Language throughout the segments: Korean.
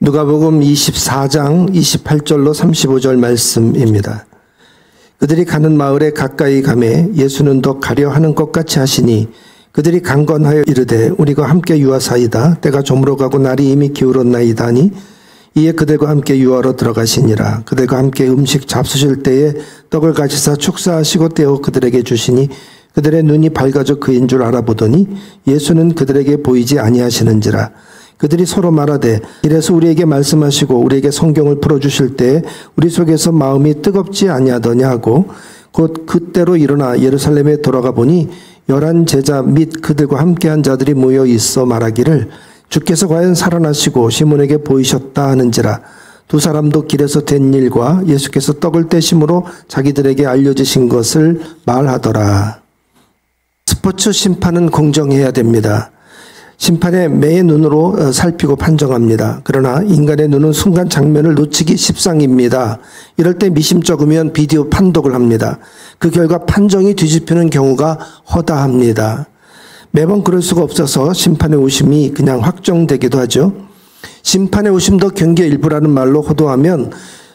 누가복음 24장 28절로 35절 말씀입니다. 그들이 가는 마을에 가까이 가매 예수는 더 가려 하는 것 같이 하시니 그들이 강건하여 이르되 우리가 함께 유하사이다. 때가 저물어가고 날이 이미 기울었나이다 하니 이에 그들과 함께 유하러 들어가시니라. 그들과 함께 음식 잡수실 때에 떡을 가지사 축사하시고 떼어 그들에게 주시니 그들의 눈이 밝아져 그인 줄 알아보더니 예수는 그들에게 보이지 아니하시는지라. 그들이 서로 말하되 이래서 우리에게 말씀하시고 우리에게 성경을 풀어주실 때 우리 속에서 마음이 뜨겁지 아니하더냐 하고 곧 그때로 일어나 예루살렘에 돌아가 보니 11 제자 및 그들과 함께한 자들이 모여 있어 말하기를 주께서 과연 살아나시고 시몬에게 보이셨다 하는지라. 두 사람도 길에서 된 일과 예수께서 떡을 떼심으로 자기들에게 알려주신 것을 말하더라. 스포츠 심판은 공정해야 됩니다. 심판의 매의 눈으로 살피고 판정합니다. 그러나 인간의 눈은 순간 장면을 놓치기 십상입니다. 이럴 때 미심쩍으면 비디오 판독을 합니다. 그 결과 판정이 뒤집히는 경우가 허다합니다. 매번 그럴 수가 없어서 심판의 오심이 그냥 확정되기도 하죠. 심판의 오심도 경기의 일부라는 말로 호도하면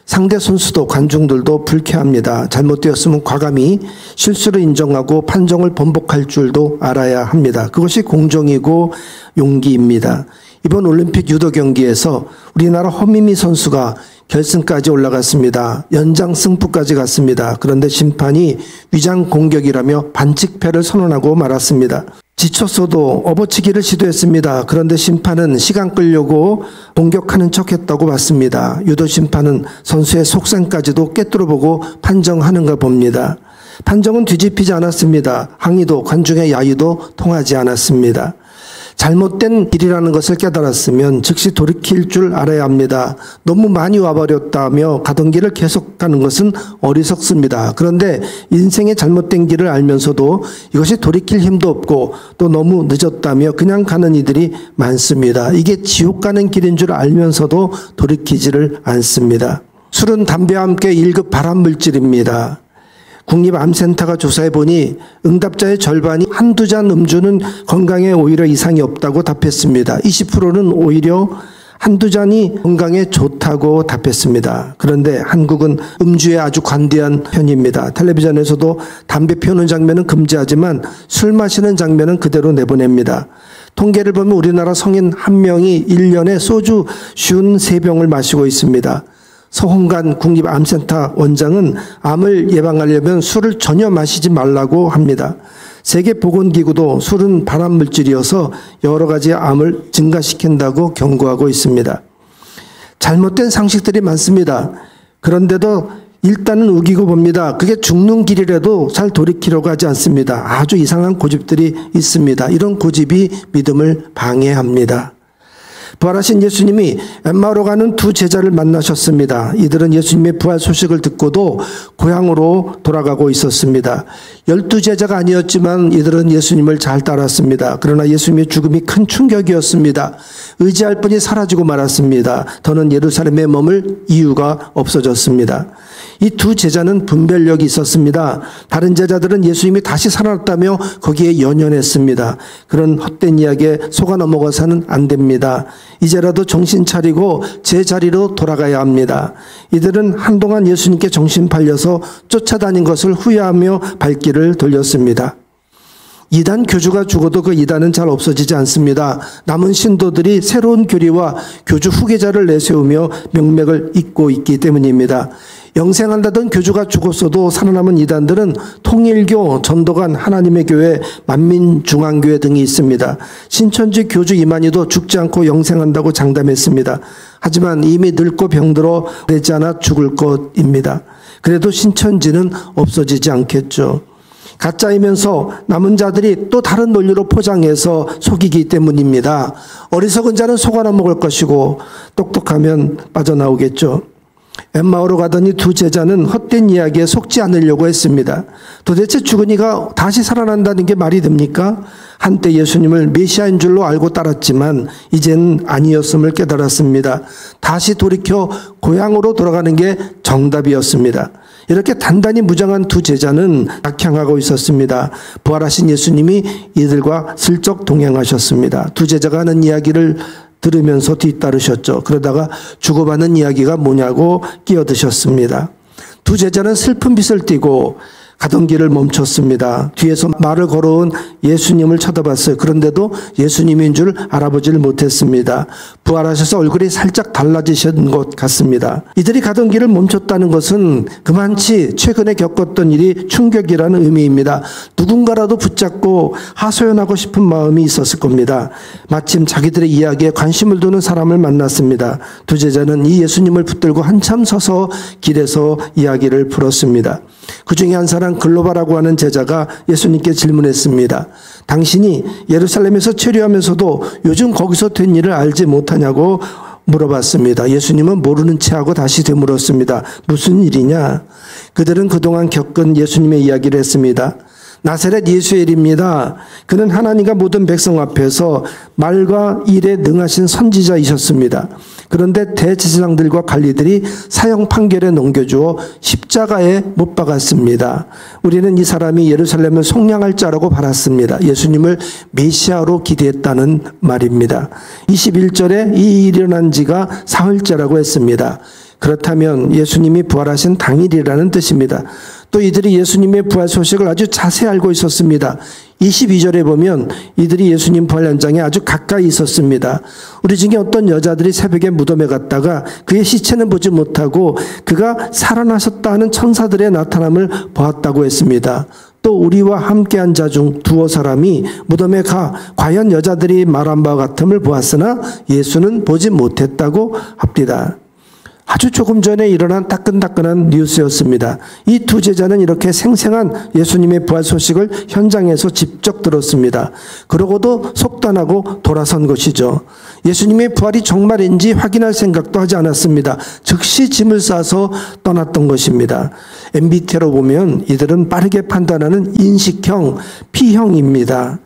상대 선수도 관중들도 불쾌합니다. 잘못되었으면 과감히 실수를 인정하고 판정을 번복할 줄도 알아야 합니다. 그것이 공정이고 용기입니다. 이번 올림픽 유도 경기에서 우리나라 허미미 선수가 결승까지 올라갔습니다. 연장 승부까지 갔습니다. 그런데 심판이 위장 공격이라며 반칙패를 선언하고 말았습니다. 지쳤어도 업어치기를 시도했습니다. 그런데 심판은 시간 끌려고 공격하는 척했다고 봤습니다. 유도 심판은 선수의 속셈까지도 꿰뚫어보고 판정하는가 봅니다. 판정은 뒤집히지 않았습니다. 항의도 관중의 야유도 통하지 않았습니다. 잘못된 길이라는 것을 깨달았으면 즉시 돌이킬 줄 알아야 합니다. 너무 많이 와버렸다며 가던 길을 계속 가는 것은 어리석습니다. 그런데 인생의 잘못된 길을 알면서도 이것이 돌이킬 힘도 없고 또 너무 늦었다며 그냥 가는 이들이 많습니다. 이게 지옥 가는 길인 줄 알면서도 돌이키지를 않습니다. 술은 담배와 함께 1급 발암물질입니다. 국립암센터가 조사해보니 응답자의 절반이 한두 잔 음주는 건강에 오히려 이상이 없다고 답했습니다. 20%는 오히려 한두 잔이 건강에 좋다고 답했습니다. 그런데 한국은 음주에 아주 관대한 편입니다. 텔레비전에서도 담배 피우는 장면은 금지하지만 술 마시는 장면은 그대로 내보냅니다. 통계를 보면 우리나라 성인 1명이 1년에 소주 53병을 마시고 있습니다. 서홍관 국립암센터 원장은 암을 예방하려면 술을 전혀 마시지 말라고 합니다. 세계보건기구도 술은 발암물질이어서 여러 가지 암을 증가시킨다고 경고하고 있습니다. 잘못된 상식들이 많습니다. 그런데도 일단은 우기고 봅니다. 그게 죽는 길이라도 잘 돌이키려고 하지 않습니다. 아주 이상한 고집들이 있습니다. 이런 고집이 믿음을 방해합니다. 부활하신 예수님이 엠마오로 가는 두 제자를 만나셨습니다. 이들은 예수님의 부활 소식을 듣고도 고향으로 돌아가고 있었습니다. 12제자가 아니었지만 이들은 예수님을 잘 따랐습니다. 그러나 예수님의 죽음이 큰 충격이었습니다. 의지할 분이 사라지고 말았습니다. 더는 예루살렘에 머물 이유가 없어졌습니다. 이 두 제자는 분별력이 있었습니다. 다른 제자들은 예수님이 다시 살아났다며 거기에 연연했습니다. 그런 헛된 이야기에 속아 넘어가서는 안 됩니다. 이제라도 정신 차리고 제자리로 돌아가야 합니다. 이들은 한동안 예수님께 정신 팔려서 쫓아다닌 것을 후회하며 발길을 돌렸습니다. 이단 교주가 죽어도 그 이단은 잘 없어지지 않습니다. 남은 신도들이 새로운 교리와 교주 후계자를 내세우며 명맥을 잇고 있기 때문입니다. 영생한다던 교주가 죽었어도 살아남은 이단들은 통일교, 전도관, 하나님의 교회, 만민중앙교회 등이 있습니다. 신천지 교주 이만희도 죽지 않고 영생한다고 장담했습니다. 하지만 이미 늙고 병들어 되지 않아 죽을 것입니다. 그래도 신천지는 없어지지 않겠죠. 가짜이면서 남은 자들이 또 다른 논리로 포장해서 속이기 때문입니다. 어리석은 자는 속아 넘어갈 것이고 똑똑하면 빠져나오겠죠. 엠마오로 가더니 두 제자는 헛된 이야기에 속지 않으려고 했습니다. 도대체 죽은 이가 다시 살아난다는 게 말이 됩니까? 한때 예수님을 메시아인 줄로 알고 따랐지만 이제는 아니었음을 깨달았습니다. 다시 돌이켜 고향으로 돌아가는 게 정답이었습니다. 이렇게 단단히 무장한 두 제자는 낙향하고 있었습니다. 부활하신 예수님이 이들과 슬쩍 동행하셨습니다. 두 제자가 하는 이야기를 들으면서 뒤따르셨죠. 그러다가 주고받는 이야기가 뭐냐고 끼어드셨습니다. 두 제자는 슬픈 빛을 띠고 가던 길을 멈췄습니다. 뒤에서 말을 걸어온 예수님을 쳐다봤어요. 그런데도 예수님인 줄 알아보지를 못했습니다. 부활하셔서 얼굴이 살짝 달라지신 것 같습니다. 이들이 가던 길을 멈췄다는 것은 그만치 최근에 겪었던 일이 충격이라는 의미입니다. 누군가라도 붙잡고 하소연하고 싶은 마음이 있었을 겁니다. 마침 자기들의 이야기에 관심을 두는 사람을 만났습니다. 두 제자는 이 예수님을 붙들고 한참 서서 길에서 이야기를 풀었습니다. 그 중에 한 사람 글로바라고 하는 제자가 예수님께 질문했습니다. 당신이 예루살렘에서 체류하면서도 요즘 거기서 된 일을 알지 못하냐고 물어봤습니다. 예수님은 모르는 체하고 다시 되물었습니다. 무슨 일이냐? 그들은 그동안 겪은 예수님의 이야기를 했습니다. 나사렛 예수의 일입니다. 그는 하나님과 모든 백성 앞에서 말과 일에 능하신 선지자이셨습니다. 그런데 대제사장들과 관리들이 사형 판결에 넘겨주어 십자가에 못 박았습니다. 우리는 이 사람이 예루살렘을 속량할 자라고 바랐습니다. 예수님을 메시아로 기대했다는 말입니다. 21절에 이 일이 일어난 지가 사흘째라고 했습니다. 그렇다면 예수님이 부활하신 당일이라는 뜻입니다. 또 이들이 예수님의 부활 소식을 아주 자세히 알고 있었습니다. 22절에 보면 이들이 예수님 부활 현장에 아주 가까이 있었습니다. 우리 중에 어떤 여자들이 새벽에 무덤에 갔다가 그의 시체는 보지 못하고 그가 살아나셨다 하는 천사들의 나타남을 보았다고 했습니다. 또 우리와 함께한 자 중 두어 사람이 무덤에 가 과연 여자들이 말한 바와 같음을 보았으나 예수는 보지 못했다고 합니다. 아주 조금 전에 일어난 따끈따끈한 뉴스였습니다. 이 두 제자는 이렇게 생생한 예수님의 부활 소식을 현장에서 직접 들었습니다. 그러고도 속단하고 돌아선 것이죠. 예수님의 부활이 정말인지 확인할 생각도 하지 않았습니다. 즉시 짐을 싸서 떠났던 것입니다. MBTI로 보면 이들은 빠르게 판단하는 인식형, P형입니다.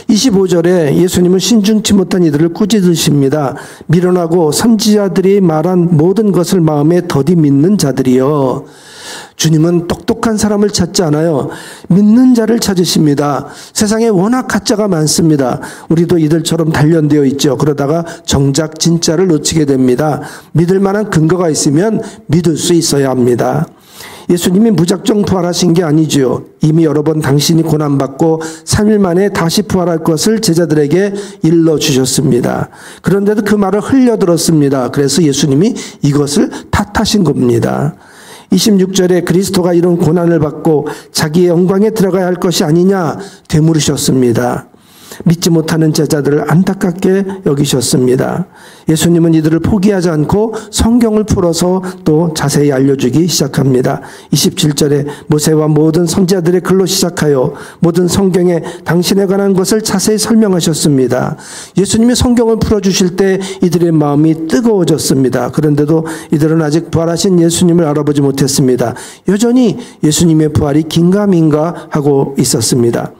25절에 예수님은 신중치 못한 이들을 꾸짖으십니다. 미련하고 선지자들이 말한 모든 것을 마음에 더디 믿는 자들이여. 주님은 똑똑한 사람을 찾지 않아요. 믿는 자를 찾으십니다. 세상에 워낙 가짜가 많습니다. 우리도 이들처럼 단련되어 있죠. 그러다가 정작 진짜를 놓치게 됩니다. 믿을 만한 근거가 있으면 믿을 수 있어야 합니다. 예수님이 무작정 부활하신 게 아니지요. 이미 여러 번 당신이 고난받고 3일 만에 다시 부활할 것을 제자들에게 일러주셨습니다. 그런데도 그 말을 흘려들었습니다. 그래서 예수님이 이것을 탓하신 겁니다. 26절에 그리스도가 이런 고난을 받고 자기의 영광에 들어가야 할 것이 아니냐 되물으셨습니다. 믿지 못하는 제자들을 안타깝게 여기셨습니다. 예수님은 이들을 포기하지 않고 성경을 풀어서 또 자세히 알려주기 시작합니다. 27절에 모세와 모든 선지자들의 글로 시작하여 모든 성경에 당신에 관한 것을 자세히 설명하셨습니다. 예수님이 성경을 풀어주실 때 이들의 마음이 뜨거워졌습니다. 그런데도 이들은 아직 부활하신 예수님을 알아보지 못했습니다. 여전히 예수님의 부활이 긴가민가 하고 있었습니다.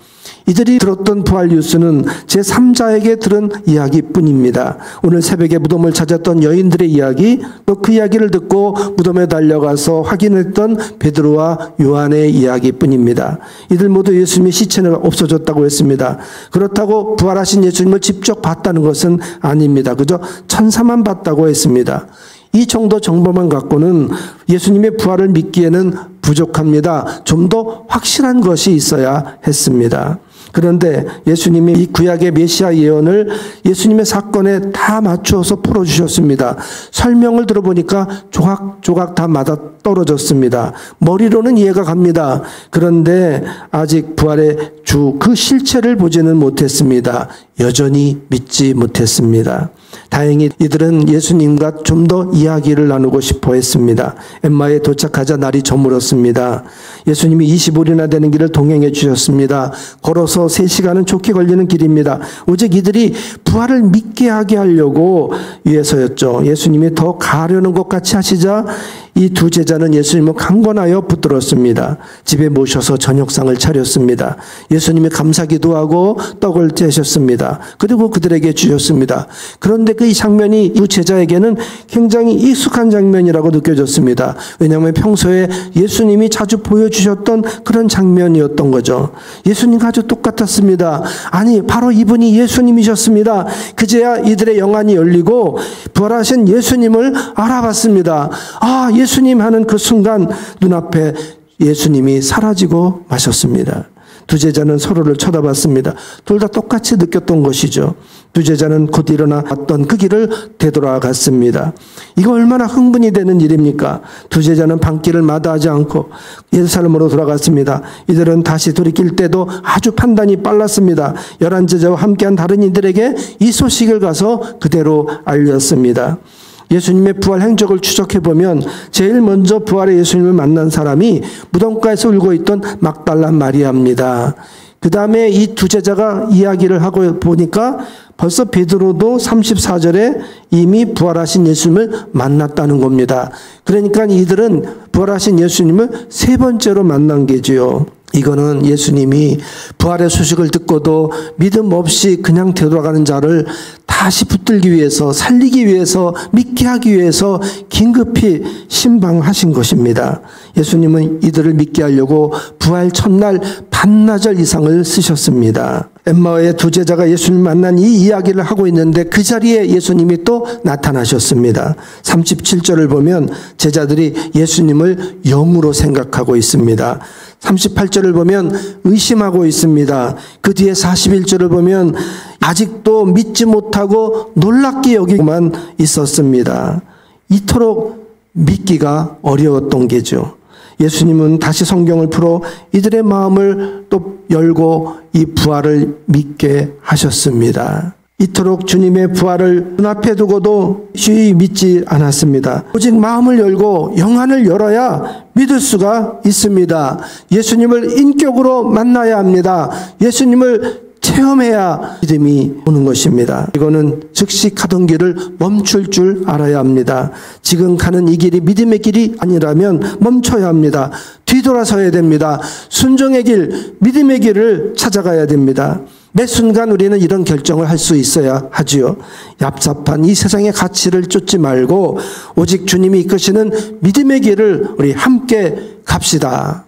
이들이 들었던 부활 뉴스는 제3자에게 들은 이야기뿐입니다. 오늘 새벽에 무덤을 찾았던 여인들의 이야기, 또 그 이야기를 듣고 무덤에 달려가서 확인했던 베드로와 요한의 이야기뿐입니다. 이들 모두 예수님의 시체는 없어졌다고 했습니다. 그렇다고 부활하신 예수님을 직접 봤다는 것은 아닙니다. 그저 천사만 봤다고 했습니다. 이 정도 정보만 갖고는 예수님의 부활을 믿기에는 부족합니다. 좀 더 확실한 것이 있어야 했습니다. 그런데 예수님이 이 구약의 메시아 예언을 예수님의 사건에 다 맞추어서 풀어주셨습니다. 설명을 들어보니까 조각조각 다 맞아떨어졌습니다. 머리로는 이해가 갑니다. 그런데 아직 부활의 주 그 실체를 보지는 못했습니다. 여전히 믿지 못했습니다. 다행히 이들은 예수님과 좀 더 이야기를 나누고 싶어 했습니다. 엠마에 도착하자 날이 저물었습니다. 예수님이 25일이나 되는 길을 동행해 주셨습니다. 걸어서 3시간은 좋게 걸리는 길입니다. 오직 이들이 부활을 믿게 하게 하려고 위해서였죠. 예수님이 더 가려는 것 같이 하시자 이 두 제자는 예수님을 강권하여 붙들었습니다. 집에 모셔서 저녁상을 차렸습니다. 예수님이 감사기도하고 떡을 떼셨습니다. 그리고 그들에게 주셨습니다. 그런데 그 이 장면이 이 제자에게는 굉장히 익숙한 장면이라고 느껴졌습니다. 왜냐하면 평소에 예수님이 자주 보여주셨던 그런 장면이었던 거죠. 예수님과 아주 똑같았습니다. 아니, 바로 이분이 예수님이셨습니다. 그제야 이들의 영안이 열리고 부활하신 예수님을 알아봤습니다. 아, 예수님 하는 그 순간 눈앞에 예수님이 사라지고 마셨습니다. 두 제자는 서로를 쳐다봤습니다. 둘 다 똑같이 느꼈던 것이죠. 두 제자는 곧 일어나 왔던 그 길을 되돌아갔습니다. 이거 얼마나 흥분이 되는 일입니까? 두 제자는 밤길을 마다하지 않고 예루살렘으로 돌아갔습니다. 이들은 다시 돌이킬 때도 아주 판단이 빨랐습니다. 11제자와 함께한 다른 이들에게 이 소식을 가서 그대로 알렸습니다. 예수님의 부활 행적을 추적해보면 제일 먼저 부활의 예수님을 만난 사람이 무덤가에서 울고 있던 막달라 마리아입니다. 그 다음에 이 두 제자가 이야기를 하고 보니까 벌써 베드로도 34절에 이미 부활하신 예수님을 만났다는 겁니다. 그러니까 이들은 부활하신 예수님을 세 번째로 만난 게지요. 이거는 예수님이 부활의 소식을 듣고도 믿음 없이 그냥 되돌아가는 자를 다시 붙들기 위해서, 살리기 위해서, 믿게 하기 위해서 긴급히 신방하신 것입니다. 예수님은 이들을 믿게 하려고 부활 첫날 반나절 이상을 쓰셨습니다. 엠마오의 두 제자가 예수님 만난 이 이야기를 하고 있는데 그 자리에 예수님이 또 나타나셨습니다. 37절을 보면 제자들이 예수님을 영으로 생각하고 있습니다. 38절을 보면 의심하고 있습니다. 그 뒤에 41절을 보면 아직도 믿지 못하고 놀랍게 여기고만 있었습니다. 이토록 믿기가 어려웠던 게죠. 예수님은 다시 성경을 풀어 이들의 마음을 또 열고 이 부활을 믿게 하셨습니다. 이토록 주님의 부활을 눈앞에 두고도 쉬이 믿지 않았습니다. 오직 마음을 열고 영안을 열어야 믿을 수가 있습니다. 예수님을 인격으로 만나야 합니다. 예수님을 체험해야 믿음이 오는 것입니다. 이거는 즉시 가던 길을 멈출 줄 알아야 합니다. 지금 가는 이 길이 믿음의 길이 아니라면 멈춰야 합니다. 뒤돌아서야 됩니다. 순종의 길, 믿음의 길을 찾아가야 됩니다. 매 순간 우리는 이런 결정을 할 수 있어야 하지요. 얍삽한 이 세상의 가치를 쫓지 말고 오직 주님이 이끄시는 믿음의 길을 우리 함께 갑시다.